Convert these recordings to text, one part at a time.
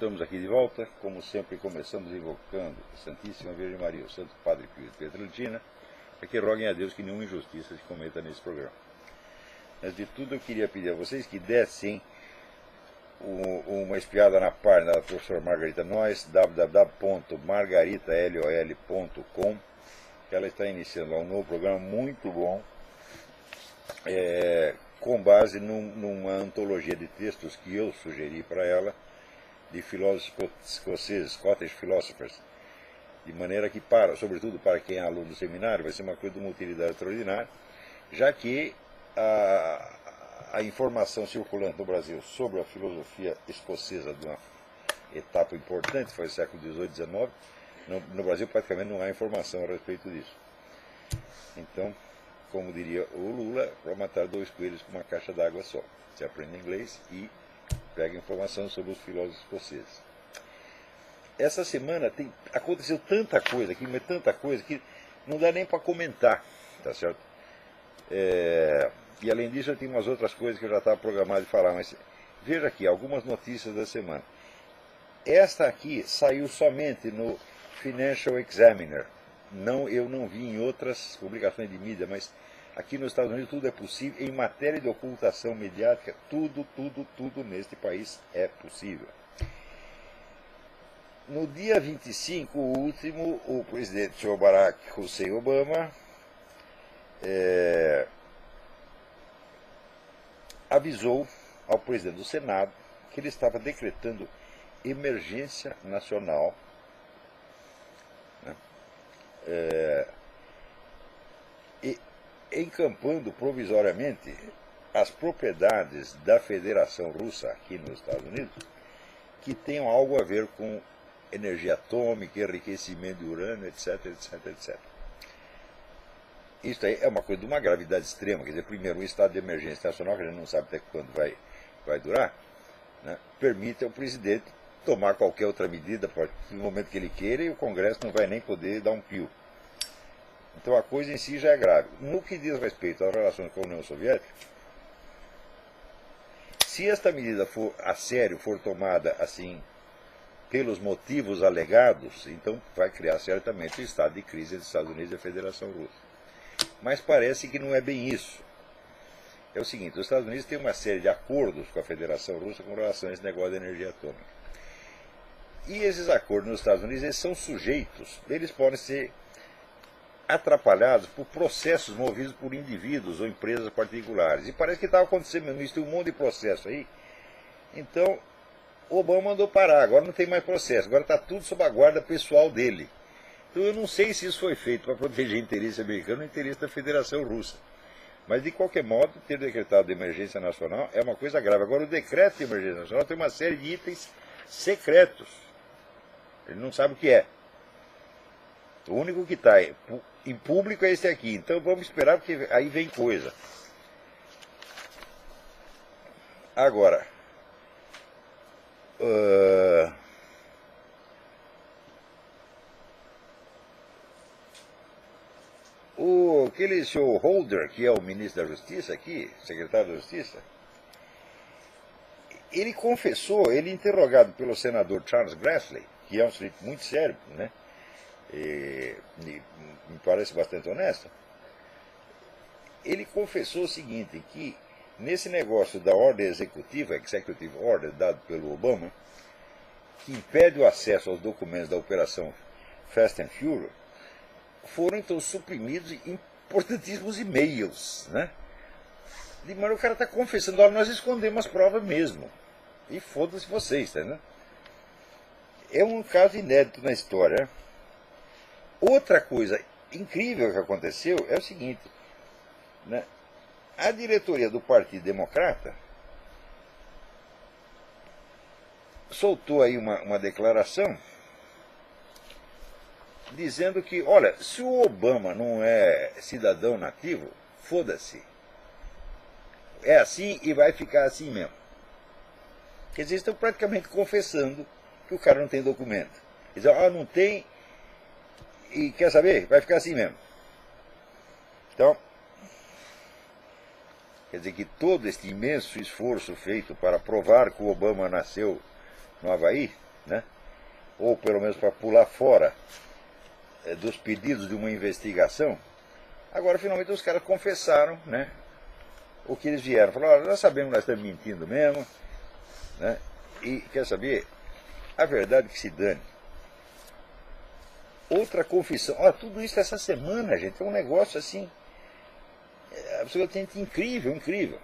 Estamos aqui de volta, como sempre começamos invocando a Santíssima Virgem Maria, o Santo Padre Pio de Pietrelcina, para que roguem a Deus que nenhuma injustiça se cometa nesse programa. Antes de tudo, eu queria pedir a vocês que dessem uma espiada na página da professora Margarita Noyes, www.margaritalol.com, que ela está iniciando um novo programa muito bom, com base numa antologia de textos que eu sugeri para ela, de filósofos escoceses, Scottish Philosophers, de maneira que, sobretudo para quem é aluno do seminário, vai ser uma coisa de uma utilidade extraordinária, já que a informação circulante no Brasil sobre a filosofia escocesa de uma etapa importante, foi o século XVIII e XIX, no Brasil praticamente não há informação a respeito disso. Então, como diria o Lula, para matar dois coelhos com uma caixa d'água só. Você aprende inglês e pega informação sobre os filósofos escoceses. Essa semana aconteceu tanta coisa aqui, mas tanta coisa que não dá nem para comentar, tá certo? E além disso eu tenho umas outras coisas que eu já estava programado de falar, mas veja aqui, algumas notícias da semana. Esta aqui saiu somente no Financial Examiner. Eu não vi em outras publicações de mídia, mas aqui nos Estados Unidos tudo é possível. Em matéria de ocultação mediática, tudo neste país é possível. No dia 25, o último, o presidente Barack Hussein Obama avisou ao presidente do Senado que ele estava decretando emergência nacional, né, e encampando provisoriamente as propriedades da Federação Russa aqui nos Estados Unidos que tenham algo a ver com energia atômica, enriquecimento de urânio, etc. Isso aí é uma coisa de uma gravidade extrema. Quer dizer, primeiro, o estado de emergência nacional, que a gente não sabe até quando vai durar, né, permite ao presidente tomar qualquer outra medida no momento que ele queira, e o Congresso não vai nem poder dar um pio. Então a coisa em si já é grave. No que diz respeito às relações com a União Soviética, se esta medida for a sério, for tomada assim, pelos motivos alegados, então vai criar certamente o estado de crise entre os Estados Unidos e a Federação Russa. Mas parece que não é bem isso. É o seguinte, os Estados Unidos têm uma série de acordos com a Federação Russa com relação a esse negócio de energia atômica. E esses acordos nos Estados Unidos, eles são sujeitos, eles podem ser atrapalhados por processos movidos por indivíduos ou empresas particulares. E parece que estava acontecendo mesmo isso, tem um monte de processo aí. Então, o Obama mandou parar, agora não tem mais processo, agora está tudo sob a guarda pessoal dele. Então eu não sei se isso foi feito para proteger o interesse americano ou o interesse da Federação Russa. Mas, de qualquer modo, ter decretado de emergência nacional é uma coisa grave. Agora, o decreto de emergência nacional tem uma série de itens secretos. Ele não sabe o que é. O único que está em público é esse aqui. Então vamos esperar, porque aí vem coisa. Agora, aquele senhor Holder, que é o ministro da Justiça aqui, secretário da Justiça, ele confessou, ele interrogado pelo senador Charles Grassley, que é um sujeito muito sério, né? E me parece bastante honesto, ele confessou o seguinte, que nesse negócio da ordem executiva, Executive Order, dado pelo Obama, que impede o acesso aos documentos da operação Fast and Furious, foram então suprimidos importantíssimos e-mails, né? De maneira, o cara está confessando, olha, nós escondemos as provas mesmo, e foda-se vocês, tá, né? É um caso inédito na história. Outra coisa incrível que aconteceu é o seguinte, né? A diretoria do Partido Democrata soltou aí uma declaração dizendo que, olha, se o Obama não é cidadão nativo, foda-se. É assim e vai ficar assim mesmo. Quer dizer, estão praticamente confessando que o cara não tem documento. Eles dizem, não tem, e quer saber? Vai ficar assim mesmo. Então, quer dizer que todo este imenso esforço feito para provar que o Obama nasceu no Havaí, né? Ou pelo menos para pular fora dos pedidos de uma investigação. Agora, finalmente, os caras confessaram, né, o que eles vieram. Falaram, olha, nós sabemos que nós estamos mentindo mesmo, né? E, quer saber, a verdade que se dane. Outra confissão. Olha, tudo isso essa semana, gente, é um negócio assim, absolutamente incrível, incrível.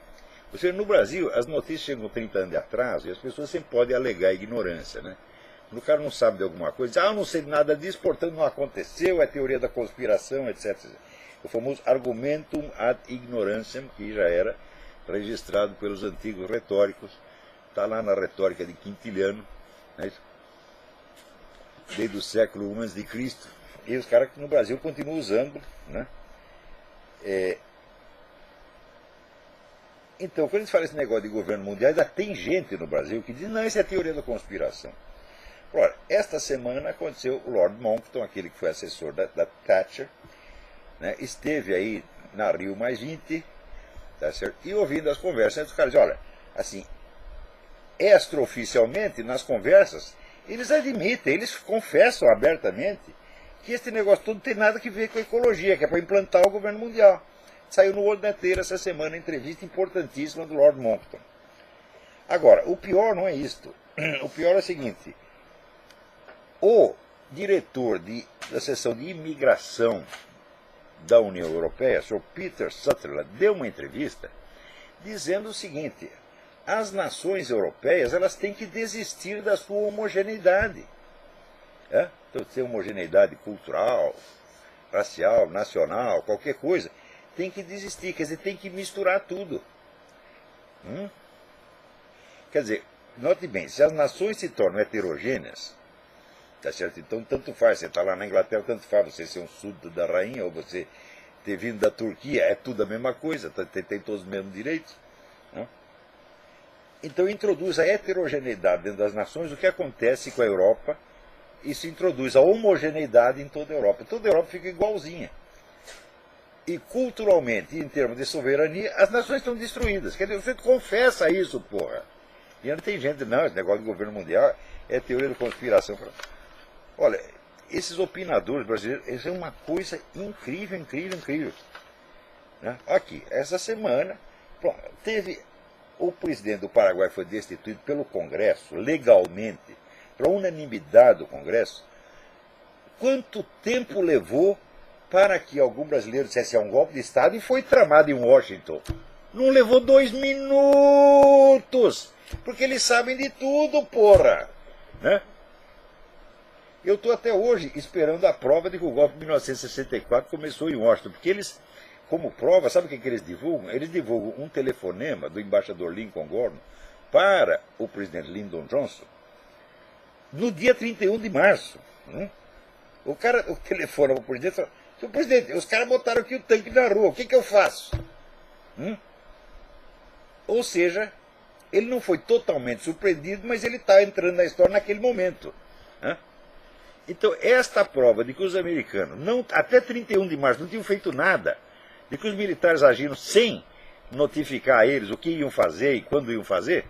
Você, no Brasil, as notícias chegam com 30 anos de atraso e as pessoas sempre podem alegar ignorância, né? Quando o cara não sabe de alguma coisa, diz, eu não sei nada disso, portanto não aconteceu, é teoria da conspiração, etc. O famoso argumentum ad ignorantiam, que já era registrado pelos antigos retóricos, está lá na retórica de Quintiliano, né? Desde o século I a.C., e os caras que no Brasil continuam usando, né? Então, quando eles falam esse negócio de governo mundial, ainda tem gente no Brasil que diz, não, isso é teoria da conspiração. Ora, esta semana aconteceu o Lord Monckton, aquele que foi assessor da Thatcher, né, esteve aí na Rio+20, tá certo? E ouvindo as conversas, os caras dizem, olha, assim, extraoficialmente, nas conversas, eles admitem, eles confessam abertamente que esse negócio todo não tem nada a ver com a ecologia, que é para implantar o governo mundial. Saiu no World Neteiro essa semana uma entrevista importantíssima do Lord Monckton. Agora, o pior não é isto. O pior é o seguinte, o diretor da seção de imigração da União Europeia, Sr. Peter Sutherland, deu uma entrevista dizendo o seguinte, as nações europeias elas têm que desistir da sua homogeneidade. Então, ter homogeneidade cultural, racial, nacional, qualquer coisa, tem que desistir, quer dizer, tem que misturar tudo. Quer dizer, note bem, se as nações se tornam heterogêneas, tá certo? Então, tanto faz, você está lá na Inglaterra, tanto faz você ser um súdito da rainha ou você ter vindo da Turquia, é tudo a mesma coisa, tem todos os mesmos direitos. Né? Então, introduz a heterogeneidade dentro das nações, o que acontece com a Europa, isso introduz a homogeneidade em toda a Europa. Toda a Europa fica igualzinha. E culturalmente, em termos de soberania, as nações estão destruídas. Quer dizer, você confessa isso, porra. E não tem gente, não, esse negócio de governo mundial é teoria da conspiração. Olha, esses opinadores brasileiros, isso é uma coisa incrível, incrível, incrível. Né? Aqui, essa semana, teve o presidente do Paraguai foi destituído pelo Congresso, legalmente, para unanimidade do Congresso. Quanto tempo levou para que algum brasileiro dissesse é um golpe de Estado e foi tramado em Washington? Não levou 2 minutos, porque eles sabem de tudo, porra. Né? Eu estou até hoje esperando a prova de que o golpe de 1964 começou em Washington, porque eles, como prova, sabe o que eles divulgam? Eles divulgam um telefonema do embaixador Lincoln Gordon para o presidente Lyndon Johnson no dia 31 de março. O telefona para o presidente e fala, senhor presidente, os caras botaram aqui o tanque na rua, o que eu faço? Ou seja, ele não foi totalmente surpreendido, mas ele está entrando na história naquele momento. Então, esta prova de que os americanos, até 31 de março, não tinham feito nada, de que os militares agiram sem notificar a eles o que iam fazer e quando iam fazer,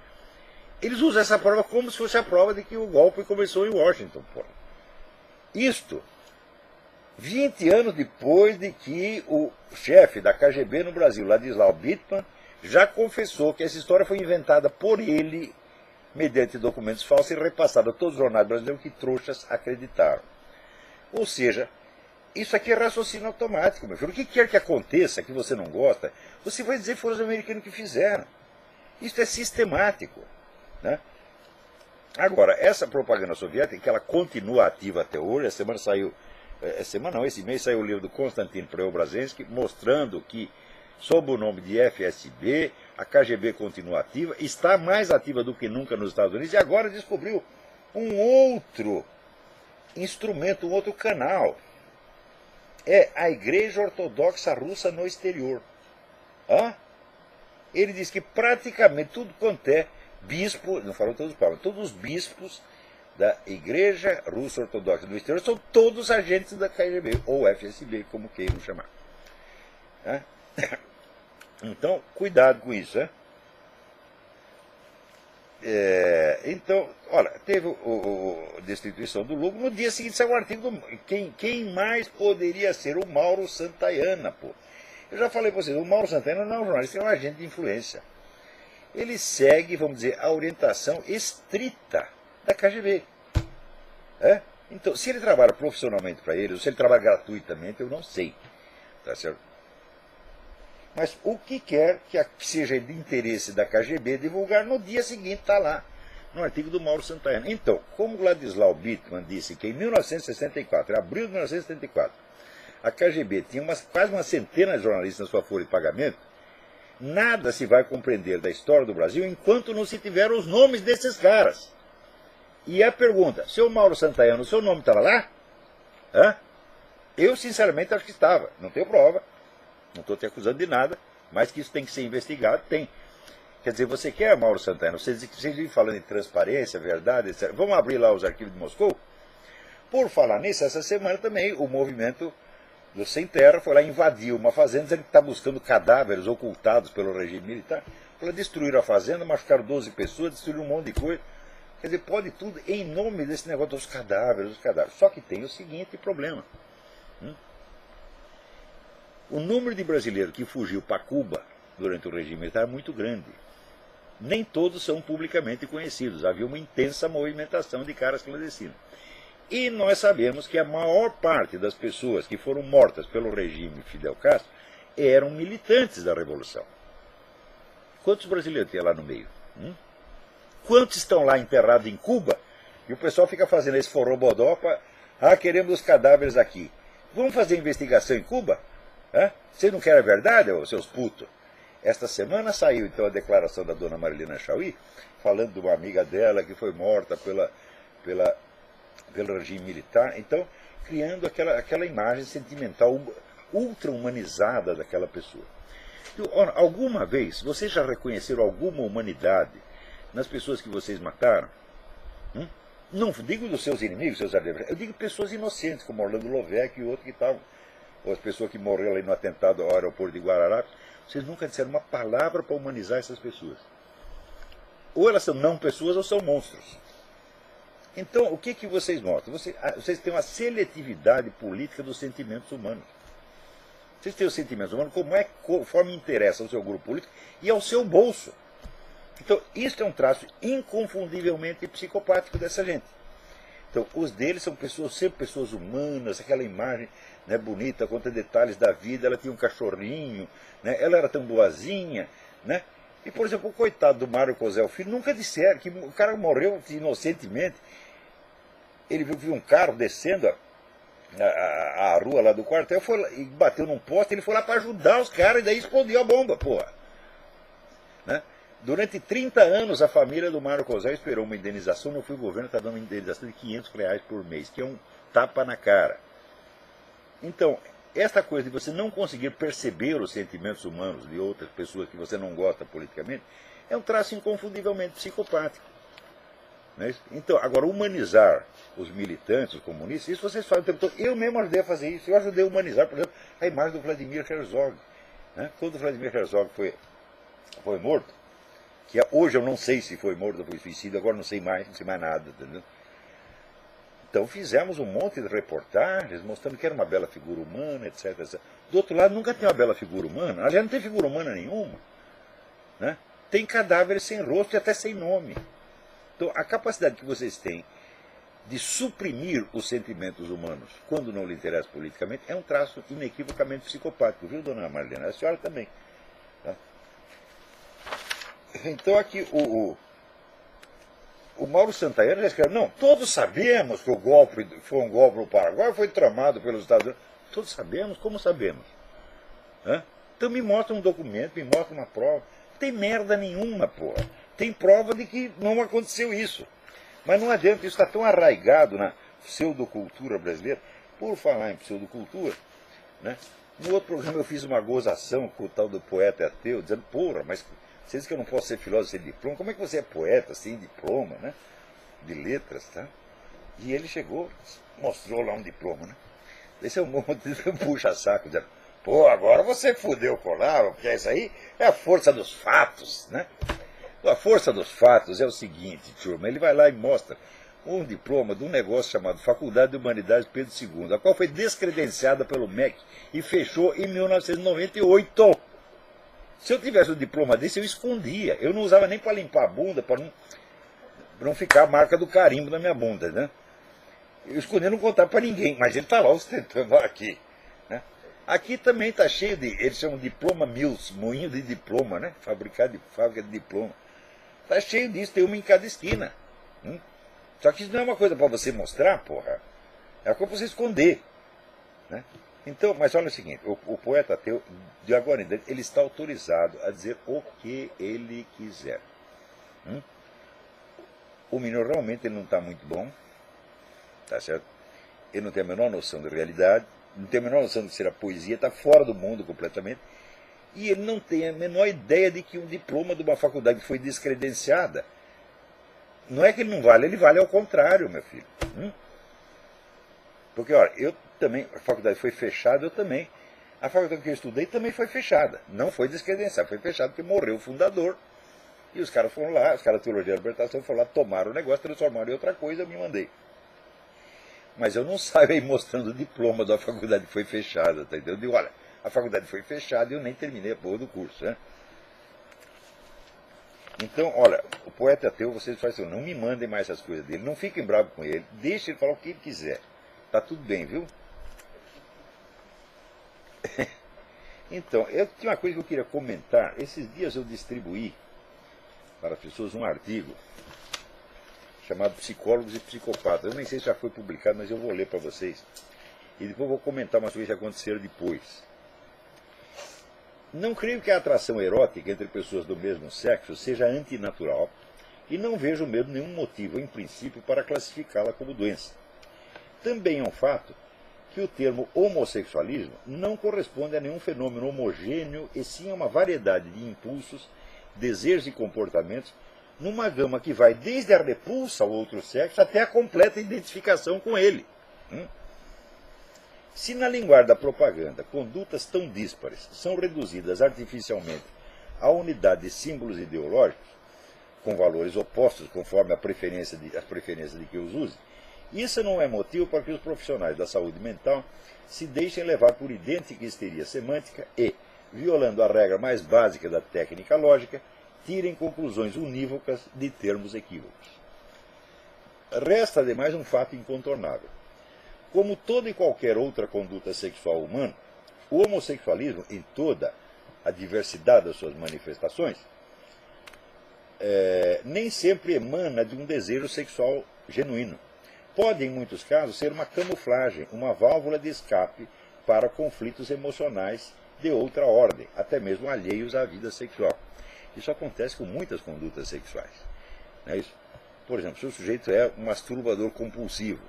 eles usam essa prova como se fosse a prova de que o golpe começou em Washington. Isto 20 anos depois de que o chefe da KGB no Brasil, Ladislau Bittman, já confessou que essa história foi inventada por ele, mediante documentos falsos, e repassada a todos os jornais brasileiros que trouxas acreditaram. Ou seja, isso aqui é raciocínio automático, meu filho. O que quer que aconteça, que você não gosta, você vai dizer que foram os americanos que fizeram. Isso é sistemático. Né? Agora, essa propaganda soviética, que ela continua ativa até hoje, esse mês saiu o livro do Konstantin Preobrazhensky, mostrando que, sob o nome de FSB, a KGB continua ativa, está mais ativa do que nunca nos Estados Unidos, e agora descobriu um outro instrumento, um outro canal. É a Igreja Ortodoxa Russa no exterior. Ele diz que praticamente tudo quanto é bispo, não falou todos os papas, todos os bispos da Igreja Russa Ortodoxa no exterior são todos agentes da KGB, ou FSB, como queiram chamar. Então, cuidado com isso. Então, olha, teve a destituição do Lula, no dia seguinte saiu um artigo do... Quem mais poderia ser? O Mauro Santayana, pô. Eu já falei para vocês, o Mauro Santayana não é um jornalista, é um agente de influência. Ele segue, vamos dizer, a orientação estrita da KGB. Então, se ele trabalha profissionalmente para ele, ou se ele trabalha gratuitamente, eu não sei. Tá certo? Mas o que quer que seja de interesse da KGB divulgar, no dia seguinte está lá, no artigo do Mauro Santayana. Então, como Władysław Bittman disse que em 1964, em abril de 1974, a KGB tinha quase uma centena de jornalistas na sua folha de pagamento, nada se vai compreender da história do Brasil enquanto não se tiver os nomes desses caras. E a pergunta, seu Mauro Santayana, o seu nome estava lá? Eu, sinceramente, acho que estava. Não tenho prova. Não estou te acusando de nada, mas que isso tem que ser investigado, tem. Quer dizer, você quer, Mauro Santayana, vocês vivem falando em transparência, verdade, etc. Vamos abrir lá os arquivos de Moscou? Por falar nisso, essa semana também o movimento do Sem Terra foi lá invadir uma fazenda, dizendo que está buscando cadáveres ocultados pelo regime militar. Foi lá destruir a fazenda, machucaram 12 pessoas, destruíram um monte de coisa. Quer dizer, pode tudo em nome desse negócio dos cadáveres, Só que tem o seguinte problema. O número de brasileiros que fugiu para Cuba durante o regime militar é muito grande. Nem todos são publicamente conhecidos. Havia uma intensa movimentação de caras clandestinos. E nós sabemos que a maior parte das pessoas que foram mortas pelo regime Fidel Castro eram militantes da Revolução. Quantos brasileiros tem lá no meio? Quantos estão lá enterrados em Cuba? E o pessoal fica fazendo esse forrobodó para... queremos os cadáveres aqui. Vamos fazer investigação em Cuba? Vocês não querem a verdade, seus putos? Esta semana saiu então a declaração da dona Marilena Chaui, falando de uma amiga dela que foi morta pelo regime militar. Então, criando aquela imagem sentimental, ultra-humanizada daquela pessoa. Então, alguma vez, vocês já reconheceram alguma humanidade nas pessoas que vocês mataram? Não digo dos seus inimigos, seus adversários, eu digo pessoas inocentes, como Orlando Lovec e outro que estavam... ou as pessoas que morreram ali no atentado ao aeroporto de Guararapes, vocês nunca disseram uma palavra para humanizar essas pessoas. Ou elas são não pessoas ou são monstros. Então, o que vocês mostram? Vocês têm uma seletividade política dos sentimentos humanos. Vocês têm os sentimentos humanos conforme interessa ao seu grupo político e ao seu bolso. Então, isso é um traço inconfundivelmente psicopático dessa gente. Então, os deles são sempre pessoas humanas, aquela imagem, né, bonita, conta detalhes da vida. Ela tinha um cachorrinho, né, ela era tão boazinha. Né? E, por exemplo, o coitado do Mário Cosel Filho, nunca disseram que o cara morreu inocentemente. Ele viu um carro descendo a rua lá do quartel e bateu num poste, ele foi lá para ajudar os caras e daí explodiu a bomba, porra. Né? Durante 30 anos, a família do Mário Cosel esperou uma indenização. No fim, o governo está dando uma indenização de R$500 por mês, que é um tapa na cara. Então, esta coisa de você não conseguir perceber os sentimentos humanos de outras pessoas que você não gosta politicamente, é um traço inconfundivelmente psicopático. Não é isso? Então, agora, humanizar os militantes, os comunistas, isso vocês fazem o tempo todo. Eu mesmo ajudei a fazer isso. Eu ajudei a humanizar, por exemplo, a imagem do Vladimir Herzog. Né? Quando o Vladimir Herzog foi morto, que hoje eu não sei se foi morto ou foi suicídio, agora não sei mais nada, entendeu? Então fizemos um monte de reportagens mostrando que era uma bela figura humana, etc, etc. Do outro lado, nunca tem uma bela figura humana. Aliás, não tem figura humana nenhuma. Né? Tem cadáveres sem rosto e até sem nome. Então, a capacidade que vocês têm de suprimir os sentimentos humanos quando não lhe interessa politicamente é um traço inequivocamente psicopático, viu, dona Marilena? A senhora também. Tá? Então, aqui, o Mauro Santayana já escreve, não, todos sabemos que o golpe foi um golpe no Paraguai, foi tramado pelos Estados Unidos. Todos sabemos? Como sabemos? Então me mostra um documento, me mostra uma prova. Não tem merda nenhuma, porra. Tem prova de que não aconteceu isso. Mas não adianta, isso está tão arraigado na pseudocultura brasileira. Por falar em pseudocultura, né? No outro programa eu fiz uma gozação com o tal do poeta ateu, dizendo, porra, mas você diz que eu não posso ser filósofo sem diploma, como é que você é poeta sem diploma, né? De letras, tá? E ele chegou, mostrou lá um diploma, né? Esse é um monte de puxa-saco, dizendo, pô, agora você fudeu colar, porque isso aí é a força dos fatos, né? A força dos fatos é o seguinte, turma, ele vai lá e mostra um diploma de um negócio chamado Faculdade de Humanidades Pedro II, a qual foi descredenciada pelo MEC e fechou em 1998. Se eu tivesse um diploma desse, eu escondia. Eu não usava nem para limpar a bunda, para não ficar a marca do carimbo na minha bunda, né? Eu escondia, não contava para ninguém, mas ele está lá ostentando aqui. Né? Aqui também está cheio de, eles chamam de diploma mills, moinho de diploma, né? Fábrica de diploma. Está cheio disso, tem uma em cada esquina. Só que isso não é uma coisa para você mostrar, porra. É uma coisa para você esconder. Né? Então, mas olha o seguinte, o poeta ateu, de agora em diante, ele está autorizado a dizer o que ele quiser. O menino realmente ele não está muito bom, tá certo? Ele não tem a menor noção da realidade, não tem a menor noção do que será poesia, está fora do mundo completamente, e ele não tem a menor ideia de que um diploma de uma faculdade que foi descredenciada, não é que ele não vale, ele vale ao contrário, meu filho. Porque, olha, eu também, a faculdade foi fechada, eu também. A faculdade que eu estudei também foi fechada. Não foi descredenciada, foi fechada porque morreu o fundador. E os caras foram lá, os caras da Teologia da Libertação foram lá, tomaram o negócio, transformaram em outra coisa, eu me mandei. Mas eu não saio aí mostrando o diploma da faculdade que foi fechada, tá entendendo? Eu digo, olha, a faculdade foi fechada e eu nem terminei a porra do curso, né? Então, olha, o poeta ateu, vocês fazem assim, não me mandem mais essas coisas dele, não fiquem bravos com ele, deixem ele falar o que ele quiser. Tá tudo bem, viu? Então, eu tinha uma coisa que eu queria comentar. Esses dias eu distribuí para as pessoas um artigo chamado Psicólogos e Psicopatas. Eu nem sei se já foi publicado, mas eu vou ler para vocês. E depois vou comentar umas coisas que aconteceram depois. Não creio que a atração erótica entre pessoas do mesmo sexo seja antinatural e não vejo mesmo nenhum motivo, em princípio, para classificá-la como doença. Também é um fato que o termo homossexualismo não corresponde a nenhum fenômeno homogêneo e sim a uma variedade de impulsos, desejos e comportamentos numa gama que vai desde a repulsa ao outro sexo até a completa identificação com ele. Se na linguagem da propaganda condutas tão díspares são reduzidas artificialmente à unidade de símbolos ideológicos, com valores opostos conforme as preferências de quem os use, isso não é motivo para que os profissionais da saúde mental se deixem levar por idêntica histeria semântica e, violando a regra mais básica da técnica lógica, tirem conclusões unívocas de termos equívocos. Resta, ademais, um fato incontornável. Como toda e qualquer outra conduta sexual humana, o homossexualismo, em toda a diversidade das suas manifestações, nem sempre emana de um desejo sexual genuíno. Pode, em muitos casos, ser uma camuflagem, uma válvula de escape para conflitos emocionais de outra ordem, até mesmo alheios à vida sexual. Isso acontece com muitas condutas sexuais. Não é isso? Por exemplo, se o sujeito é um masturbador compulsivo,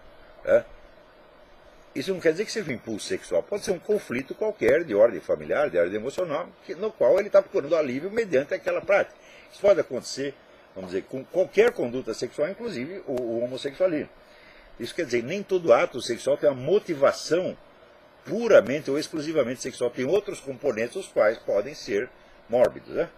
isso não quer dizer que seja um impulso sexual, pode ser um conflito qualquer de ordem familiar, de ordem emocional, no qual ele está procurando alívio mediante aquela prática. Isso pode acontecer, vamos dizer, com qualquer conduta sexual, inclusive o homossexualismo. Isso quer dizer, nem todo ato sexual tem uma motivação puramente ou exclusivamente sexual. Tem outros componentes, os quais podem ser mórbidos.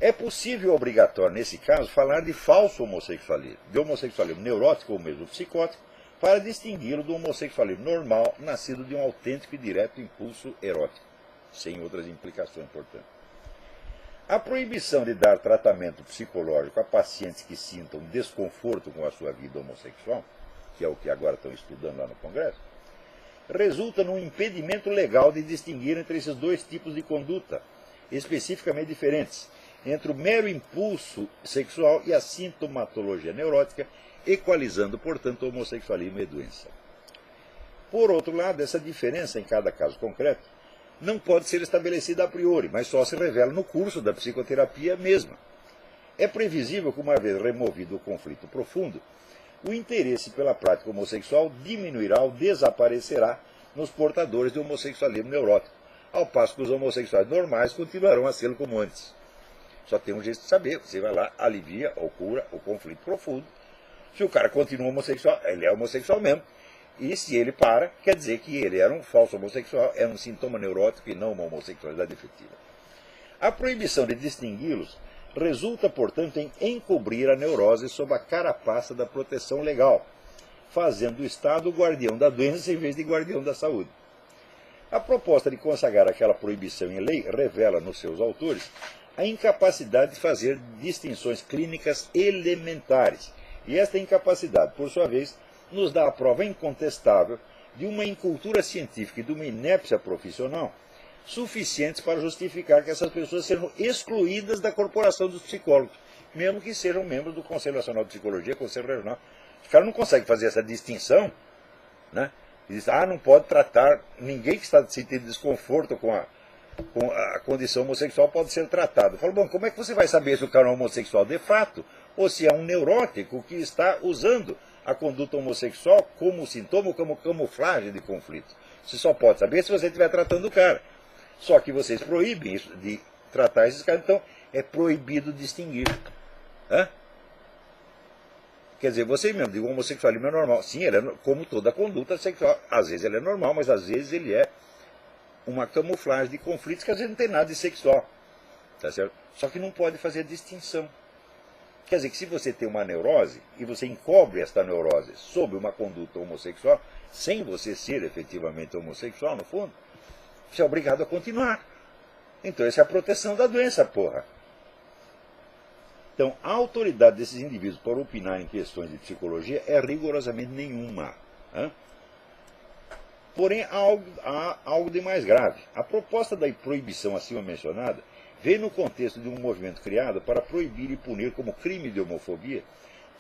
É possível e obrigatório, nesse caso, falar de falso homossexualismo, de homossexualismo neurótico ou mesmo psicótico, para distingui-lo do homossexualismo normal, nascido de um autêntico e direto impulso erótico, sem outras implicações, portanto. A proibição de dar tratamento psicológico a pacientes que sintam desconforto com a sua vida homossexual, que é o que agora estão estudando lá no Congresso, resulta num impedimento legal de distinguir entre esses dois tipos de conduta, especificamente diferentes, entre o mero impulso sexual e a sintomatologia neurótica, equalizando, portanto, o homossexualismo e doença. Por outro lado, essa diferença em cada caso concreto não pode ser estabelecida a priori, mas só se revela no curso da psicoterapia mesma. É previsível que, uma vez removido o conflito profundo, o interesse pela prática homossexual diminuirá ou desaparecerá nos portadores de homossexualismo neurótico, ao passo que os homossexuais normais continuarão a ser como antes. Só tem um jeito de saber, você vai lá, alivia ou cura o conflito profundo. Se o cara continua homossexual, ele é homossexual mesmo. E se ele para, quer dizer que ele era um falso homossexual, era um sintoma neurótico e não uma homossexualidade efetiva. A proibição de distingui-los resulta, portanto, em encobrir a neurose sob a carapaça da proteção legal, fazendo o Estado o guardião da doença em vez de guardião da saúde. A proposta de consagrar aquela proibição em lei revela nos seus autores a incapacidade de fazer distinções clínicas elementares. E esta incapacidade, por sua vez, nos dá a prova incontestável de uma incultura científica e de uma inépcia profissional suficientes para justificar que essas pessoas sejam excluídas da corporação dos psicólogos, mesmo que sejam membros do Conselho Nacional de Psicologia, Conselho Regional. Os caras não conseguem fazer essa distinção, né? E diz, não pode tratar, ninguém que está sentindo desconforto com a condição homossexual pode ser tratado. Eu falo, bom, como é que você vai saber se o cara é homossexual de fato, ou se é um neurótico que está usando a conduta homossexual como sintoma, como camuflagem de conflito? Você só pode saber se você estiver tratando o cara. Só que vocês proíbem isso, de tratar esses caras, então é proibido distinguir. Hã? Quer dizer, você mesmo diz, o homossexualismo é normal. Sim, ele é como toda conduta sexual. Às vezes ele é normal, mas às vezes ele é uma camuflagem de conflitos que às vezes não tem nada de sexual. Tá certo? Só que não pode fazer distinção. Quer dizer que se você tem uma neurose e você encobre esta neurose sob uma conduta homossexual, sem você ser efetivamente homossexual, no fundo, você é obrigado a continuar. Então essa é a proteção da doença, porra. Então, a autoridade desses indivíduos para opinar em questões de psicologia é rigorosamente nenhuma. Porém, há algo de mais grave. A proposta da proibição acima mencionada veio no contexto de um movimento criado para proibir e punir como crime de homofobia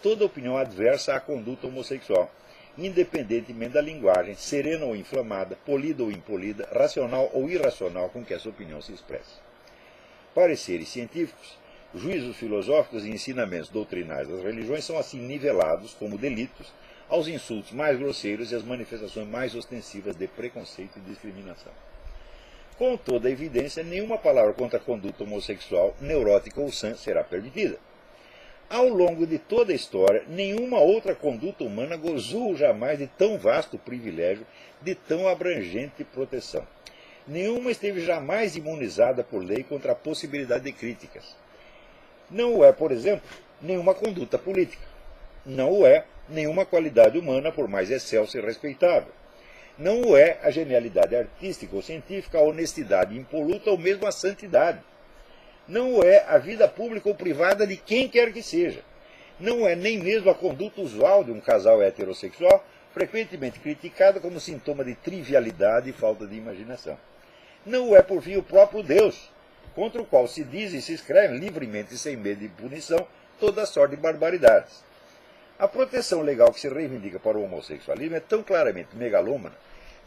toda opinião adversa à conduta homossexual, independentemente da linguagem, serena ou inflamada, polida ou impolida, racional ou irracional com que essa opinião se expressa. Pareceres científicos, juízos filosóficos e ensinamentos doutrinais das religiões são assim nivelados como delitos aos insultos mais grosseiros e às manifestações mais ostensivas de preconceito e discriminação. Com toda a evidência, nenhuma palavra contra a conduta homossexual, neurótica ou sã será permitida. Ao longo de toda a história, nenhuma outra conduta humana gozou jamais de tão vasto privilégio, de tão abrangente proteção. Nenhuma esteve jamais imunizada por lei contra a possibilidade de críticas. Não o é, por exemplo, nenhuma conduta política. Não o é nenhuma qualidade humana, por mais excelsa e respeitável. Não o é a genialidade artística ou científica, a honestidade impoluta ou mesmo a santidade. Não o é a vida pública ou privada de quem quer que seja. Não é nem mesmo a conduta usual de um casal heterossexual, frequentemente criticada como sintoma de trivialidade e falta de imaginação. Não o é, por fim, o próprio Deus, contra o qual se diz e se escreve livremente e sem medo de punição toda sorte de barbaridades. A proteção legal que se reivindica para o homossexualismo é tão claramente megalômana,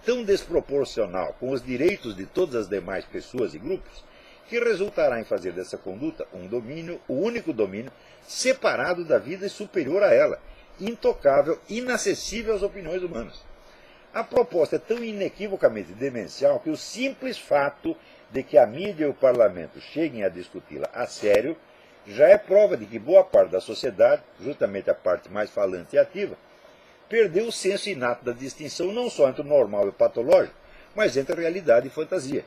tão desproporcional com os direitos de todas as demais pessoas e grupos, que resultará em fazer dessa conduta um domínio, o único domínio, separado da vida e superior a ela, intocável, inacessível às opiniões humanas. A proposta é tão inequivocamente demencial que o simples fato de que a mídia e o parlamento cheguem a discuti-la a sério já é prova de que boa parte da sociedade, justamente a parte mais falante e ativa, perdeu o senso inato da distinção não só entre o normal e o patológico, mas entre realidade e fantasia.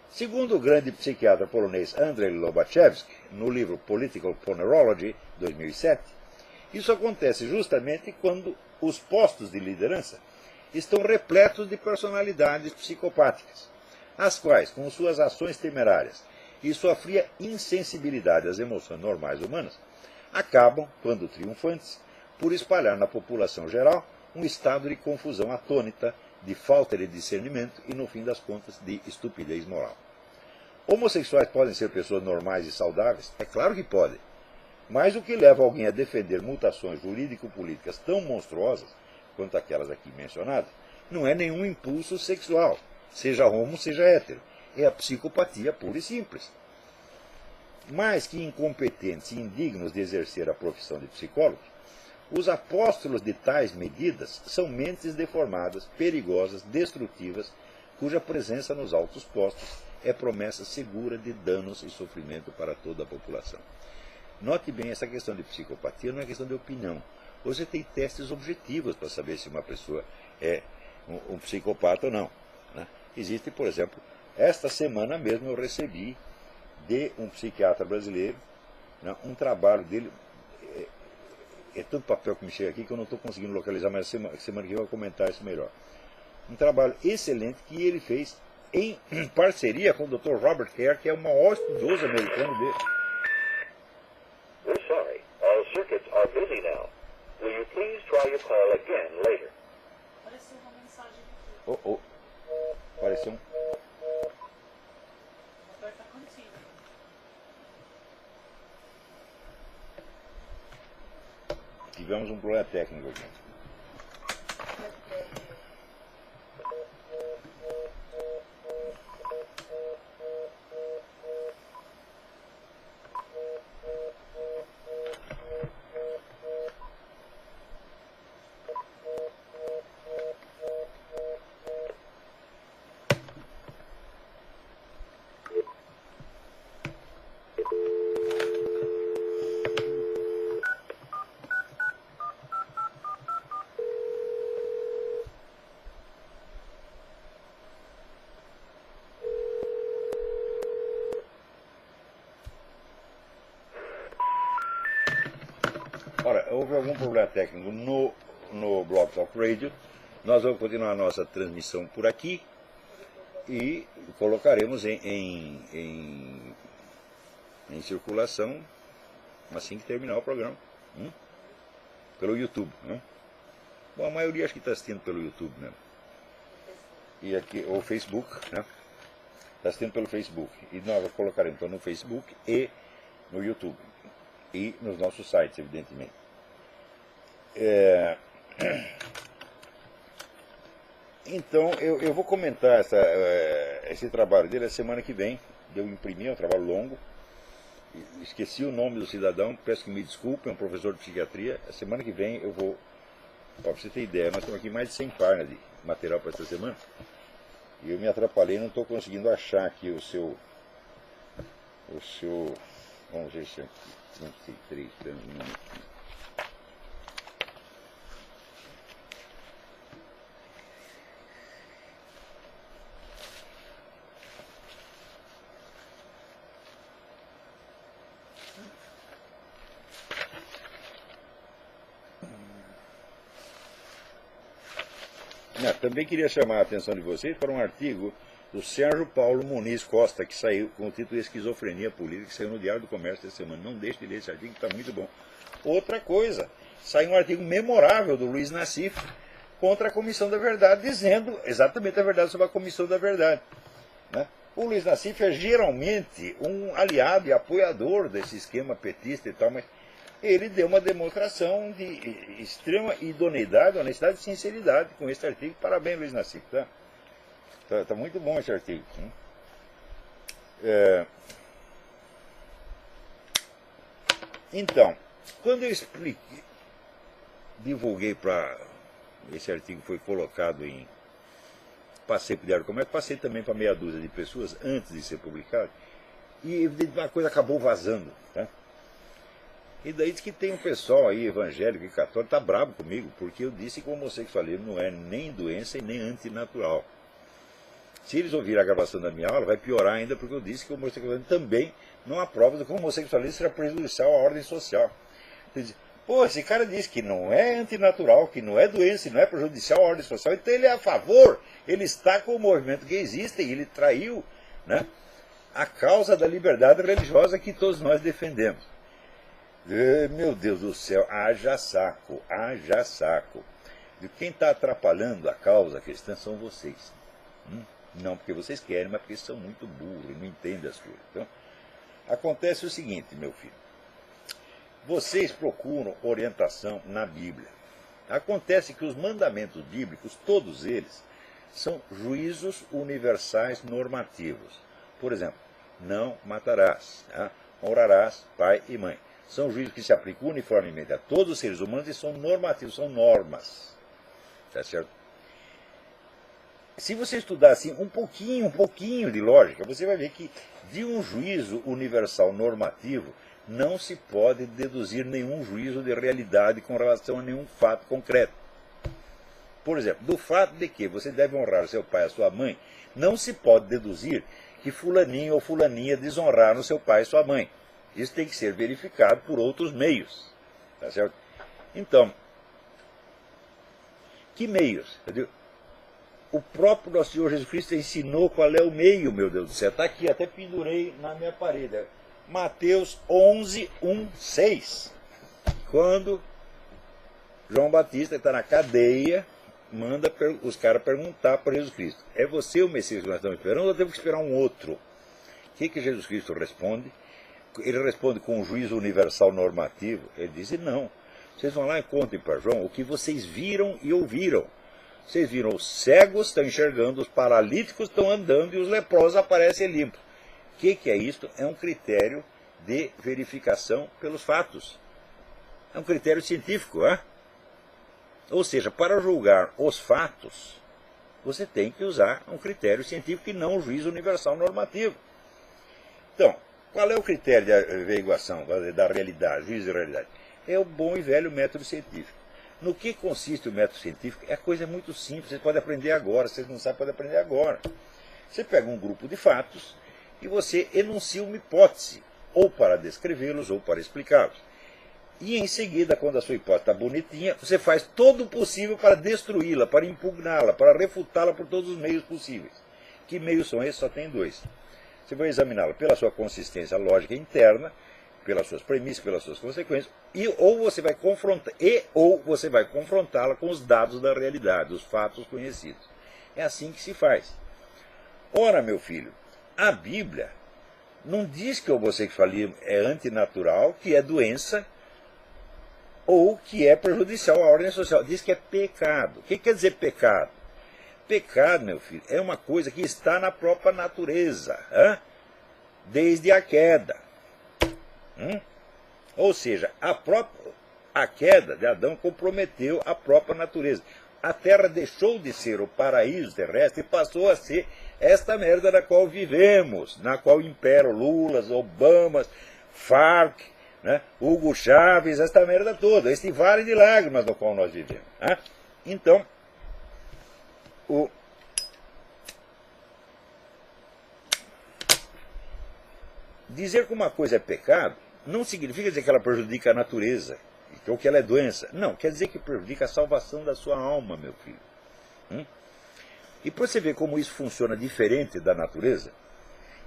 Segundo o grande psiquiatra polonês Andrzej Lobachevsky, no livro Political Ponerology, 2007, isso acontece justamente quando os postos de liderança estão repletos de personalidades psicopáticas, as quais, com suas ações temerárias e sua fria insensibilidade às emoções normais humanas, acabam, quando triunfantes, por espalhar na população geral um estado de confusão atônita, de falta de discernimento e, no fim das contas, de estupidez moral. Homossexuais podem ser pessoas normais e saudáveis? É claro que podem. Mas o que leva alguém a defender mutações jurídico-políticas tão monstruosas quanto aquelas aqui mencionadas não é nenhum impulso sexual, seja homo, seja hétero. É a psicopatia pura e simples. Mais que incompetentes e indignos de exercer a profissão de psicólogos, os apóstolos de tais medidas são mentes deformadas, perigosas, destrutivas, cuja presença nos altos postos é promessa segura de danos e sofrimento para toda a população. Note bem, essa questão de psicopatia não é questão de opinião. Você tem testes objetivos para saber se uma pessoa é um psicopata ou não. Né? Existe, por exemplo, esta semana mesmo eu recebi de um psiquiatra brasileiro né, um trabalho dele. É tanto papel que me chega aqui que eu não estou conseguindo localizar, mas semana que vem eu vou comentar isso melhor. Um trabalho excelente que ele fez em parceria com o Dr. Robert Hare, que é o maior estudioso americano dele. We're sorry. All circuits are busy now. Will you please try your call again later? Apareceu uma mensagem aqui. Oh, oh. Apareceu um. Aperta contigo. Tivemos um problema técnico aqui. Ora, houve algum problema técnico no Blog Talk Radio. Nós vamos continuar a nossa transmissão por aqui e colocaremos em circulação assim que terminar o programa. Pelo YouTube. Bom, a maioria acho que está assistindo pelo YouTube mesmo. E aqui, ou Facebook, né? Está assistindo pelo Facebook. E nós colocaremos então no Facebook e no YouTube. E nos nossos sites, evidentemente. Então, eu vou comentar esse trabalho dele a semana que vem. Eu imprimi, é um trabalho longo. Esqueci o nome do cidadão, peço que me desculpem, é um professor de psiquiatria. A semana que vem eu vou... Para você ter ideia, nós temos aqui mais de 100 páginas de material para essa semana. E eu me atrapalhei, não estou conseguindo achar aqui o seu... Vamos ver se é 33 anos. Também queria chamar a atenção de vocês para um artigo do Sérgio Paulo Muniz Costa, que saiu com o título Esquizofrenia Política, que saiu no Diário do Comércio essa semana. Não deixe de ler esse artigo, que está muito bom. Outra coisa, saiu um artigo memorável do Luiz Nassif contra a Comissão da Verdade, dizendo exatamente a verdade sobre a Comissão da Verdade. Né? O Luiz Nassif é geralmente um aliado e apoiador desse esquema petista e tal, mas ele deu uma demonstração de extrema idoneidade, honestidade e sinceridade com esse artigo. Parabéns, Luiz Nassif. Tá muito bom esse artigo. Então, quando eu divulguei para... Esse artigo foi colocado em... Passei para o Diário do Comércio, passei também para meia dúzia de pessoas antes de ser publicado. E uma coisa acabou vazando, tá? E daí diz que tem um pessoal aí, evangélico e católico, tá bravo comigo, porque eu disse que o homossexualismo não é nem doença e nem antinatural. Se eles ouvirem a gravação da minha aula, vai piorar ainda, porque eu disse que o homossexualismo também não há prova de que o homossexualismo será prejudicial à ordem social. Pô, esse cara disse que não é antinatural, que não é doença e não é prejudicial à ordem social, então ele é a favor, ele está com o movimento que existe e ele traiu, né, a causa da liberdade religiosa que todos nós defendemos. Meu Deus do céu, haja saco, haja saco. Quem está atrapalhando a causa cristã são vocês. Não porque vocês querem, mas porque são muito burros e não entendem as coisas. Então, acontece o seguinte, meu filho. Vocês procuram orientação na Bíblia. Acontece que os mandamentos bíblicos, todos eles, são juízos universais normativos. Por exemplo, não matarás, honrarás pai e mãe. São juízos que se aplicam uniformemente a todos os seres humanos e são normativos, são normas. Tá certo? Se você estudar assim um pouquinho de lógica, você vai ver que de um juízo universal normativo não se pode deduzir nenhum juízo de realidade com relação a nenhum fato concreto. Por exemplo, do fato de que você deve honrar seu pai e a sua mãe, não se pode deduzir que fulaninho ou fulaninha desonraram seu pai e sua mãe. Isso tem que ser verificado por outros meios. Tá certo? Então, que meios? O próprio nosso Senhor Jesus Cristo ensinou qual é o meio, meu Deus do céu. Está aqui, até pendurei na minha parede. Mateus 11, 1, 6. Quando João Batista está na cadeia, manda os caras perguntar para Jesus Cristo: é você o Messias que nós estamos esperando ou temos que esperar um outro? O que Jesus Cristo responde? Ele responde com um juízo universal normativo. Ele diz: não, vocês vão lá e contem para João o que vocês viram e ouviram. Vocês viram os cegos estão enxergando, os paralíticos estão andando e os leprosos aparecem limpos. O que é isso? É um critério de verificação pelos fatos. É um critério científico, é? Ou seja, para julgar os fatos, você tem que usar um critério científico e não um juízo universal normativo. Então, qual é o critério de averiguação da realidade, juízo de realidade? É o bom e velho método científico. No que consiste o método científico? É coisa muito simples, vocês podem aprender agora, vocês não sabem, podem aprender agora. Você pega um grupo de fatos e você enuncia uma hipótese, ou para descrevê-los, ou para explicá-los. E em seguida, quando a sua hipótese está bonitinha, você faz todo o possível para destruí-la, para impugná-la, para refutá-la por todos os meios possíveis. Que meios são esses? Só tem dois. Você vai examiná-la pela sua consistência lógica interna, pelas suas premissas, pelas suas consequências, ou você vai confrontá-la com os dados da realidade, os fatos conhecidos. É assim que se faz. Ora, meu filho, a Bíblia não diz que o homossexualismo é antinatural, que é doença, ou que é prejudicial à ordem social. Diz que é pecado. O que quer dizer pecado? Pecado, meu filho, é uma coisa que está na própria natureza, desde a queda. Ou seja, a queda de Adão comprometeu a própria natureza. A Terra deixou de ser o paraíso terrestre e passou a ser esta merda na qual vivemos, na qual imperam Lulas, Obamas, Farc, Hugo Chávez, esta merda toda, este vale de lágrimas no qual nós vivemos. Então, dizer que uma coisa é pecado não significa dizer que ela prejudica a natureza, ou que ela é doença. Não, quer dizer que prejudica a salvação da sua alma, meu filho. E para você ver como isso funciona diferente da natureza,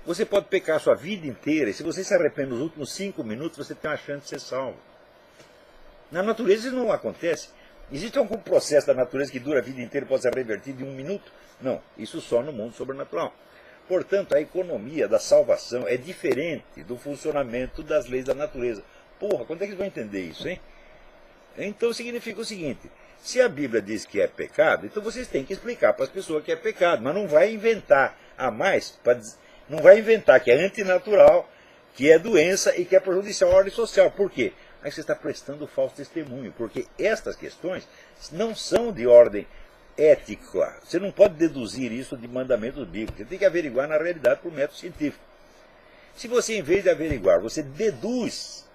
você pode pecar a sua vida inteira, e se você se arrepende nos últimos 5 minutos, você tem uma chance de ser salvo. Na natureza isso não acontece. Existe algum processo da natureza que dura a vida inteira e pode ser revertido em 1 minuto? Não, isso só no mundo sobrenatural. Portanto, a economia da salvação é diferente do funcionamento das leis da natureza. Porra, quando é que eles vão entender isso, hein? Então significa o seguinte: se a Bíblia diz que é pecado, então vocês têm que explicar para as pessoas que é pecado, mas não vai inventar a mais, não vai inventar que é antinatural, que é doença e que é prejudicial à ordem social. Por quê? Aí você está prestando falso testemunho, porque estas questões não são de ordem ética. Você não pode deduzir isso de mandamentos bíblicos. Você tem que averiguar na realidade por método científico. Se você, em vez de averiguar, você deduz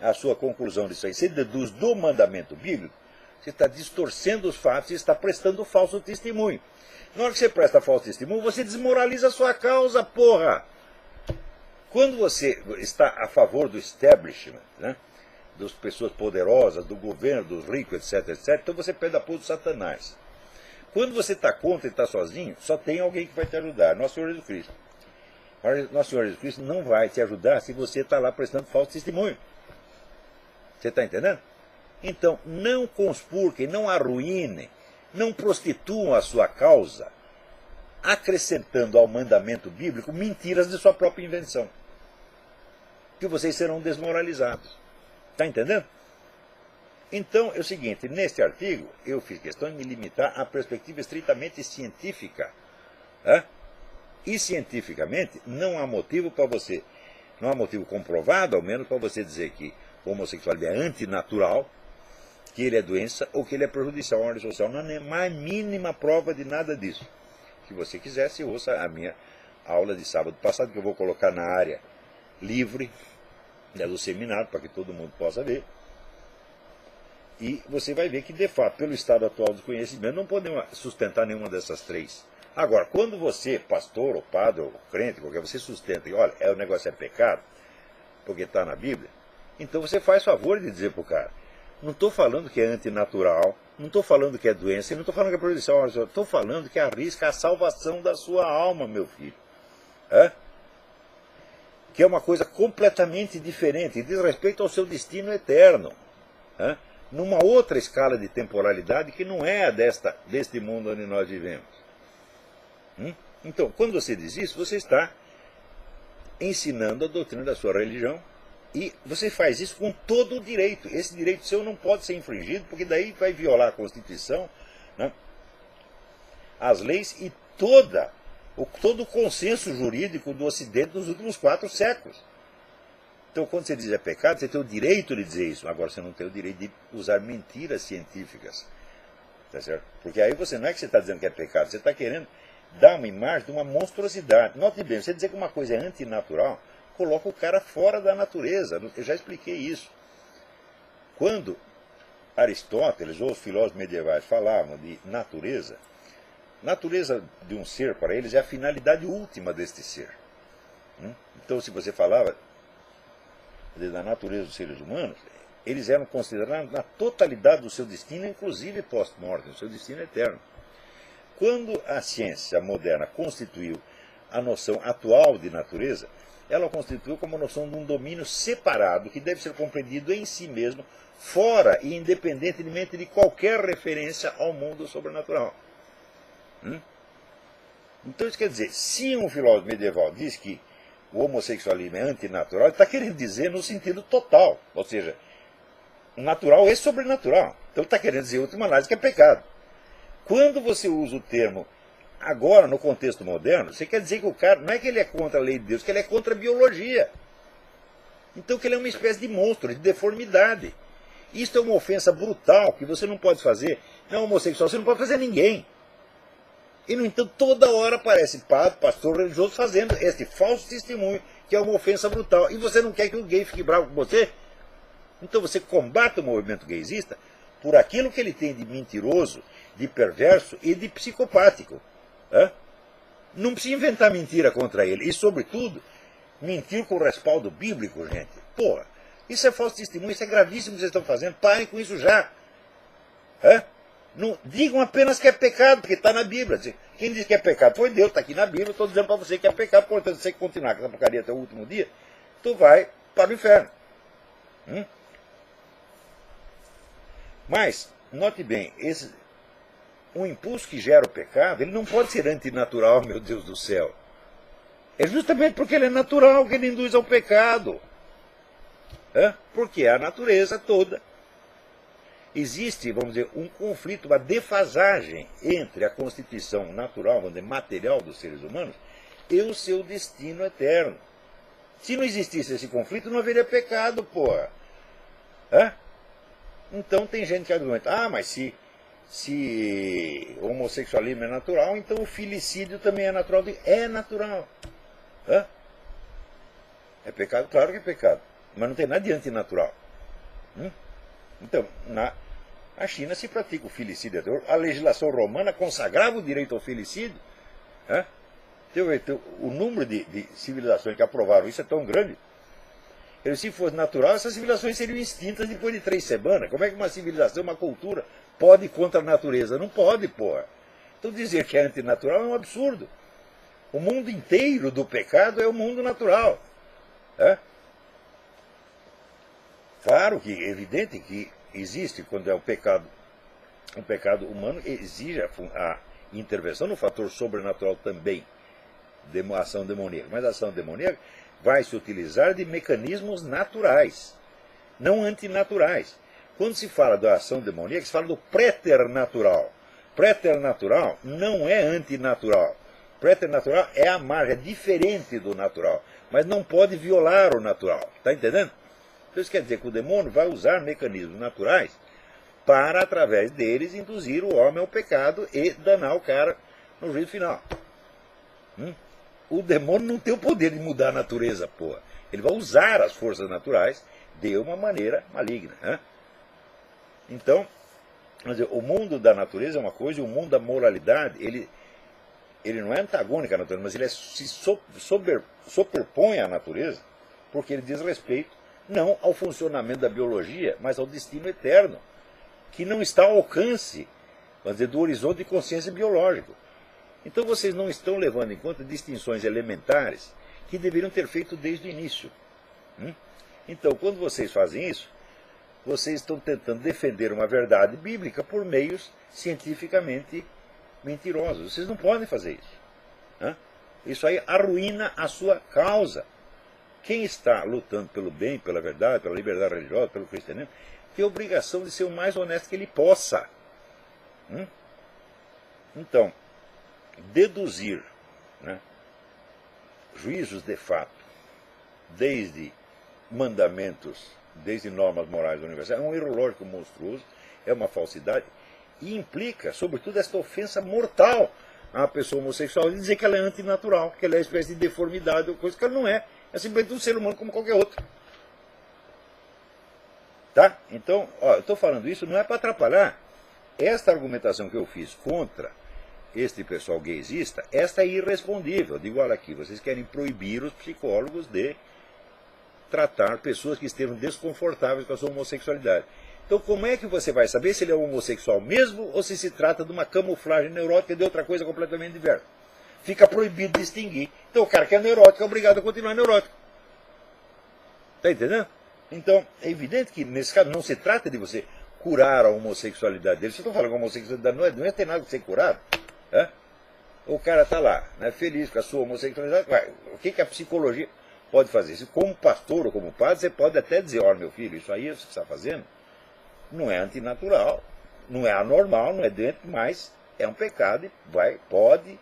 a sua conclusão disso aí, você deduz do mandamento bíblico, você está distorcendo os fatos e está prestando falso testemunho. Na hora que você presta falso testemunho, você desmoraliza a sua causa, porra! Quando você está a favor do establishment, das pessoas poderosas, do governo, dos ricos, etc., então você pede apoio do Satanás. Quando você está contra e está sozinho, só tem alguém que vai te ajudar, Nosso Senhor Jesus Cristo. Mas Nosso Senhor Jesus Cristo não vai te ajudar se você está lá prestando falso testemunho. Você está entendendo? Então, não conspurquem, não arruinem, não prostituam a sua causa, acrescentando ao mandamento bíblico mentiras de sua própria invenção. Que vocês serão desmoralizados. Está entendendo? Então, é o seguinte, neste artigo, eu fiz questão de me limitar à perspectiva estritamente científica. E cientificamente, não há motivo para você, não há motivo comprovado, ao menos, para você dizer que o homossexualismo é antinatural, que ele é doença ou que ele é prejudicial à ordem social. Não há mais mínima prova de nada disso. Se você quiser, se ouça a minha aula de sábado passado, que eu vou colocar na área livre do seminário, para que todo mundo possa ver. E você vai ver que, de fato, pelo estado atual do conhecimento, não podemos sustentar nenhuma dessas três. Agora, quando você, pastor, ou padre, ou crente, qualquer, você sustenta que, olha, o negócio é pecado, porque está na Bíblia, então você faz favor de dizer para o cara, não estou falando que é antinatural, não estou falando que é doença, não estou falando que é proibição, estou falando que arrisca a salvação da sua alma, meu filho. Que é uma coisa completamente diferente, diz respeito ao seu destino eterno, numa outra escala de temporalidade que não é a deste mundo onde nós vivemos. Então, quando você diz isso, você está ensinando a doutrina da sua religião, e você faz isso com todo o direito. Esse direito seu não pode ser infringido, porque daí vai violar a Constituição, as leis e todo o consenso jurídico do Ocidente nos últimos 4 séculos. Então, quando você diz é pecado, você tem o direito de dizer isso. Agora, você não tem o direito de usar mentiras científicas. Tá certo? Porque aí você não é que você está dizendo que é pecado, você está querendo dar uma imagem de uma monstruosidade. Note bem, você dizer que uma coisa é antinatural, coloca o cara fora da natureza. Eu já expliquei isso. Quando Aristóteles ou os filósofos medievais falavam de natureza de um ser para eles é a finalidade última deste ser. Então, se você falava da natureza dos seres humanos, eles eram considerados na totalidade do seu destino, inclusive pós-mortem, o seu destino eterno. Quando a ciência moderna constituiu a noção atual de natureza, ela constituiu como noção de um domínio separado, que deve ser compreendido em si mesmo, fora e independentemente de qualquer referência ao mundo sobrenatural. Então isso quer dizer, se um filósofo medieval diz que o homossexualismo é antinatural, ele está querendo dizer no sentido total, ou seja, natural e sobrenatural. Então ele está querendo dizer, em última análise, que é pecado. Quando você usa o termo agora, no contexto moderno, você quer dizer que o cara, não é que ele é contra a lei de Deus, que ele é contra a biologia. Então que ele é uma espécie de monstro, de deformidade. Isso é uma ofensa brutal, que você não pode fazer. Não, homossexual, você não pode fazer a ninguém. E, no entanto, toda hora aparece padre, pastor religioso fazendo esse falso testemunho, que é uma ofensa brutal. E você não quer que o gay fique bravo com você? Então você combate o movimento gaysista por aquilo que ele tem de mentiroso, de perverso e de psicopático. Não precisa inventar mentira contra ele. E, sobretudo, mentir com respaldo bíblico, gente. Porra, isso é falso testemunho, isso é gravíssimo que vocês estão fazendo. Parem com isso já. Não digam apenas que é pecado, porque está na Bíblia. Quem diz que é pecado foi Deus, está aqui na Bíblia. Estou dizendo para você que é pecado, portanto, se você continuar com essa porcaria até o último dia, tu vai para o inferno. Mas, note bem, um impulso que gera o pecado, ele não pode ser antinatural, meu Deus do céu. É justamente porque ele é natural que ele induz ao pecado. Porque é a natureza toda. Existe, vamos dizer, um conflito, uma defasagem entre a constituição natural, vamos dizer, material dos seres humanos e o seu destino eterno. Se não existisse esse conflito, não haveria pecado, porra. Então tem gente que argumenta, mas se o homossexualismo é natural, então o filicídio também é natural. É natural. É pecado? Claro que é pecado. Mas não tem nada de antinatural. Então, na China se pratica o filicídio. A legislação romana consagrava o direito ao filicídio. O número de civilizações que aprovaram isso é tão grande. Se fosse natural, essas civilizações seriam extintas depois de 3 semanas. Como é que uma civilização, uma cultura, pode ir contra a natureza? Não pode, porra. Então dizer que é antinatural é um absurdo. O mundo inteiro do pecado é o mundo natural. Claro que é evidente que existe, quando é um pecado humano, exige a intervenção no fator sobrenatural também, de uma ação demoníaca. Mas a ação demoníaca vai se utilizar de mecanismos naturais, não antinaturais. Quando se fala da ação demoníaca, se fala do preternatural. Preternatural não é antinatural. Preternatural é a margem, é diferente do natural, mas não pode violar o natural. Está entendendo? Então isso quer dizer que o demônio vai usar mecanismos naturais para, através deles, induzir o homem ao pecado e danar o cara no juízo final. O demônio não tem o poder de mudar a natureza, porra. Ele vai usar as forças naturais de uma maneira maligna. Então, quer dizer, o mundo da natureza é uma coisa, e o mundo da moralidade, ele não é antagônico à natureza, mas ele se sobrepõe à natureza, porque ele diz respeito não ao funcionamento da biologia, mas ao destino eterno, que não está ao alcance, vamos dizer, do horizonte de consciência biológico. Então vocês não estão levando em conta distinções elementares que deveriam ter feito desde o início. Então, quando vocês fazem isso, vocês estão tentando defender uma verdade bíblica por meios cientificamente mentirosos. Vocês não podem fazer isso. Isso aí arruína a sua causa. Quem está lutando pelo bem, pela verdade, pela liberdade religiosa, pelo cristianismo, tem a obrigação de ser o mais honesto que ele possa. Então, deduzir, né, juízos de fato, desde mandamentos, desde normas morais universais, é um erro lógico monstruoso, é uma falsidade, e implica, sobretudo, esta ofensa mortal à pessoa homossexual de dizer que ela é antinatural, que ela é uma espécie de deformidade, ou coisa que ela não é. É simplesmente um ser humano como qualquer outro. Tá? Então, eu estou falando isso não é para atrapalhar. Esta argumentação que eu fiz contra este pessoal gaysista, esta é irrespondível. Eu digo, olha aqui, vocês querem proibir os psicólogos de tratar pessoas que estejam desconfortáveis com a sua homossexualidade. Então, como é que você vai saber se ele é homossexual mesmo ou se trata de uma camuflagem neurótica de outra coisa completamente diversa? Fica proibido distinguir. Então, o cara que é neurótico é obrigado a continuar neurótico. Está entendendo? Então, é evidente que, nesse caso, não se trata de você curar a homossexualidade dele. Se eu estou falando que a homossexualidade não é ter nada que ser curado. O cara está lá, né, feliz com a sua homossexualidade. O que a psicologia pode fazer? Se como pastor ou como padre, você pode até dizer, olha, meu filho, isso aí que você está fazendo não é antinatural, não é anormal, não é doente, mas é um pecado e pode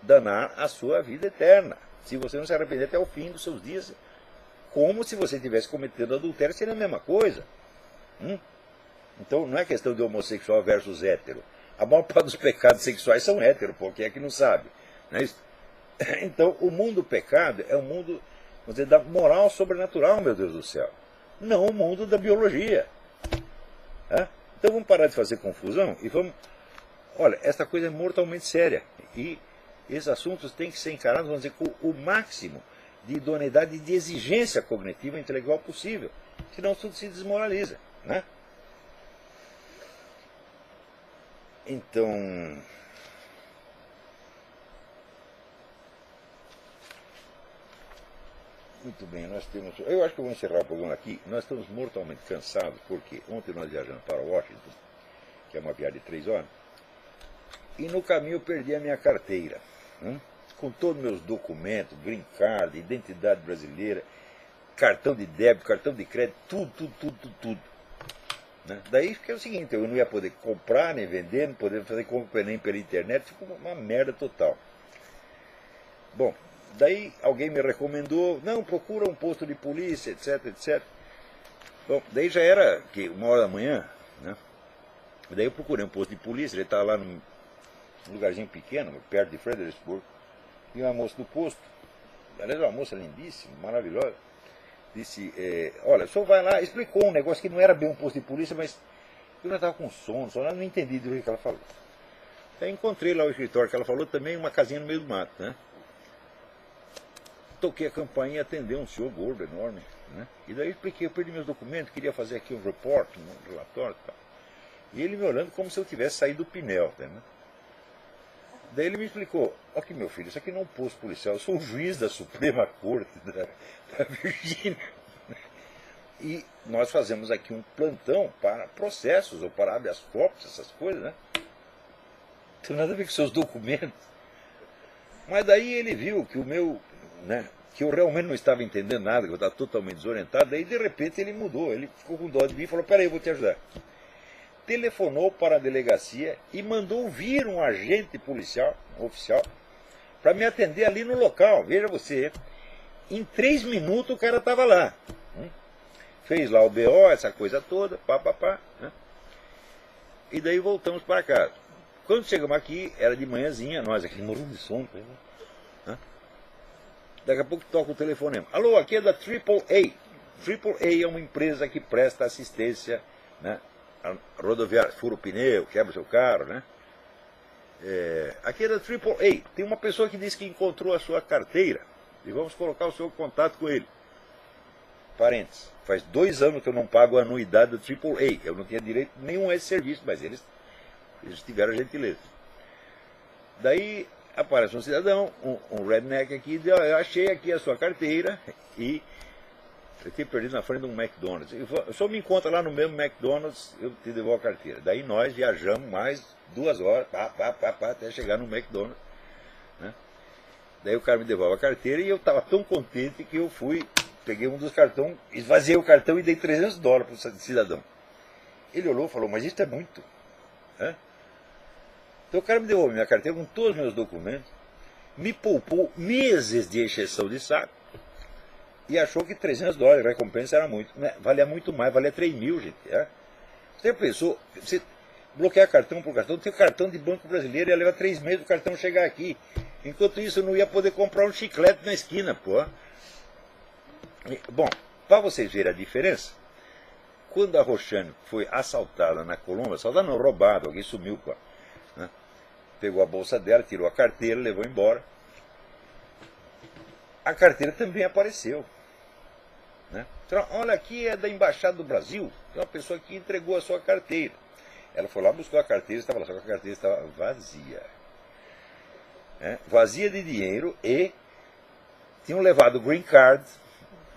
danar a sua vida eterna. Se você não se arrepender até o fim dos seus dias, como se você tivesse cometido adultério, seria a mesma coisa. Então não é questão de homossexual versus hétero. A maior parte dos pecados sexuais são héteros, pô, quem é que não sabe? Não é isso? Então o mundo pecado é o mundo, vamos dizer, da moral sobrenatural, meu Deus do céu. Não o mundo da biologia. Então vamos parar de fazer confusão e vamos... Olha, essa coisa é mortalmente séria. E esses assuntos têm que ser encarados, vamos dizer, com o máximo de idoneidade e de exigência cognitiva e intelectual possível. Senão tudo se desmoraliza. Né? Então... Muito bem, nós temos... Eu acho que eu vou encerrar o programa aqui. Nós estamos mortalmente cansados, porque ontem nós viajamos para Washington, que é uma viagem de 3 horas, e no caminho eu perdi a minha carteira, com todos os meus documentos, green card, identidade brasileira, cartão de débito, cartão de crédito, tudo. Né? Daí fica o seguinte, eu não ia poder comprar nem vender, não poder fazer compra nem pela internet, ficou uma merda total. Bom, daí alguém me recomendou, não, procura um posto de polícia, etc. Bom, daí já era 1h da manhã, né? Daí eu procurei um posto de polícia, ele estava lá num lugarzinho pequeno, perto de Fredericksburg, e uma moça do posto, aliás, uma moça lindíssima, maravilhosa, disse, olha, o senhor vai lá, explicou um negócio que não era bem um posto de polícia, mas eu já estava com sono, só não entendi do que ela falou. Daí encontrei lá o escritório que ela falou, também uma casinha no meio do mato, né? Toquei a campainha e atendeu um senhor gordo, enorme, né? E daí expliquei, eu perdi meus documentos, queria fazer aqui um report, um relatório e tal. E ele me olhando como se eu tivesse saído do Pinel, né? Daí ele me explicou, aqui meu filho, isso aqui não é um posto policial, eu sou o juiz da Suprema Corte da Virgínia. E nós fazemos aqui um plantão para processos ou para habeas corpus, essas coisas, né? Não tem nada a ver com seus documentos. Mas daí ele viu que o meu, né, que eu realmente não estava entendendo nada, que eu estava totalmente desorientado, daí de repente ele mudou, ele ficou com dó de mim e falou, peraí, eu vou te ajudar. Telefonou para a delegacia e mandou vir um agente policial, um oficial, para me atender ali no local. Veja você, em 3 minutos o cara estava lá. Fez lá o BO, essa coisa toda, né? E daí voltamos para casa. Quando chegamos aqui, era de manhãzinha, nós aqui morrendo de sono. Né? Daqui a pouco toca o telefonema. Alô, aqui é da AAA. AAA é uma empresa que presta assistência, né, rodoviária, fura o pneu, quebra o seu carro, né? Aqui é da AAA. Tem uma pessoa que disse que encontrou a sua carteira e vamos colocar o seu contato com ele. Parentes, faz 2 anos que eu não pago a anuidade do AAA. Eu não tinha direito nenhum a esse serviço, mas eles tiveram a gentileza. Daí aparece um cidadão, um redneck aqui, e diz, eu achei aqui a sua carteira e eu tinha perdido na frente de um McDonald's. O senhor me encontra lá no mesmo McDonald's, eu te devolvo a carteira. Daí nós viajamos mais 2 horas, até chegar no McDonald's. Né? Daí o cara me devolve a carteira e eu estava tão contente que eu peguei um dos cartões, esvaziei o cartão e dei $300 para o cidadão. Ele olhou e falou, mas isso é muito. Né? Então o cara me devolveu minha carteira com todos os meus documentos, me poupou meses de encheção de saco e achou que $300 a recompensa era muito. Valia muito mais, valia 3 mil, gente. É? Você pensou, você bloquear cartão por cartão, tem cartão de banco brasileiro, ia levar 3 meses o cartão chegar aqui. Enquanto isso eu não ia poder comprar um chiclete na esquina, pô. Bom, para vocês verem a diferença, quando a Roxane foi assaltada na Colômbia, assaltada não, roubada, alguém sumiu, pô. Né? Pegou a bolsa dela, tirou a carteira, levou embora. A carteira também apareceu. Né? Então, olha, aqui é da Embaixada do Brasil, tem uma pessoa que entregou a sua carteira. Ela foi lá, buscou a carteira, estava lá, só que a carteira estava vazia. Né? Vazia de dinheiro e tinham levado o green card,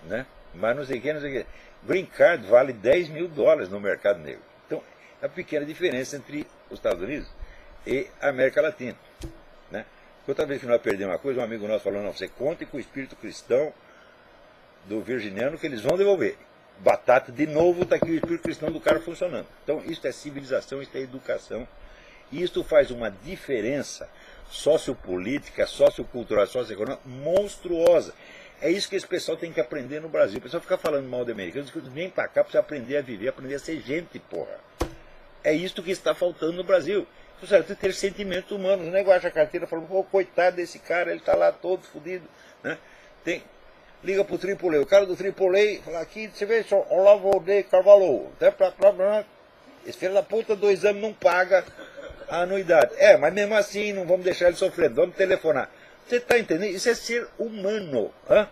né? Mas não sei o que, não sei o que. Green card vale $10 mil no mercado negro. Então, é a pequena diferença entre os Estados Unidos e a América Latina. Né? Outra vez que nós perdemos uma coisa, um amigo nosso falou, não, você conte com o espírito cristão do virginiano que eles vão devolver. Batata, de novo, está aqui o espírito cristão do cara funcionando. Então, isso é civilização, isso é educação. E isso faz uma diferença sociopolítica, sociocultural, socioeconômica monstruosa. É isso que esse pessoal tem que aprender no Brasil. O pessoal fica falando mal de americanos, que vem para cá para você aprender a viver, aprender a ser gente, porra. É isso que está faltando no Brasil. Você tem que ter sentimentos humanos. O negócio acha a carteira, fala, pô, coitado desse cara, ele está lá todo fodido. Né? Liga pro AAA, o cara do AAA fala, aqui você vê só, Olavo de Carvalho, esse filho da puta 2 anos não paga a anuidade. Mas mesmo assim não vamos deixar ele sofrendo, vamos telefonar. Você está entendendo? Isso é ser humano. Hã?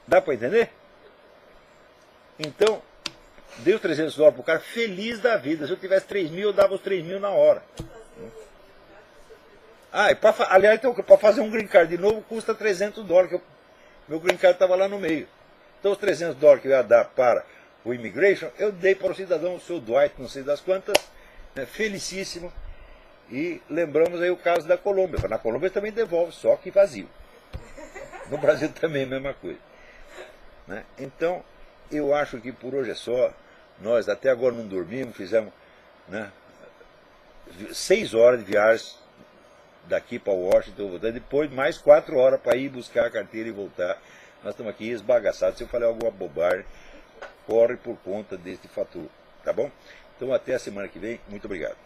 Dá para entender? Então, deu $300 para o cara, feliz da vida. Se eu tivesse 3 mil, eu dava os 3 mil na hora. Aliás, então, para fazer um green card de novo custa $300, que meu green card estava lá no meio. Então os $300 que eu ia dar para o immigration, eu dei para o cidadão, o seu Dwight, não sei das quantas, né, felicíssimo. E lembramos aí o caso da Colômbia. Na Colômbia também devolve, só que vazio. No Brasil também a mesma coisa. Né? Então, eu acho que por hoje é só. Nós até agora não dormimos, fizemos, né, 6 horas de viagem daqui para Washington, depois mais 4 horas para ir buscar a carteira e voltar. Nós estamos aqui esbagaçados. Se eu falei alguma bobagem, corre por conta deste fator. Tá bom? Então até a semana que vem. Muito obrigado.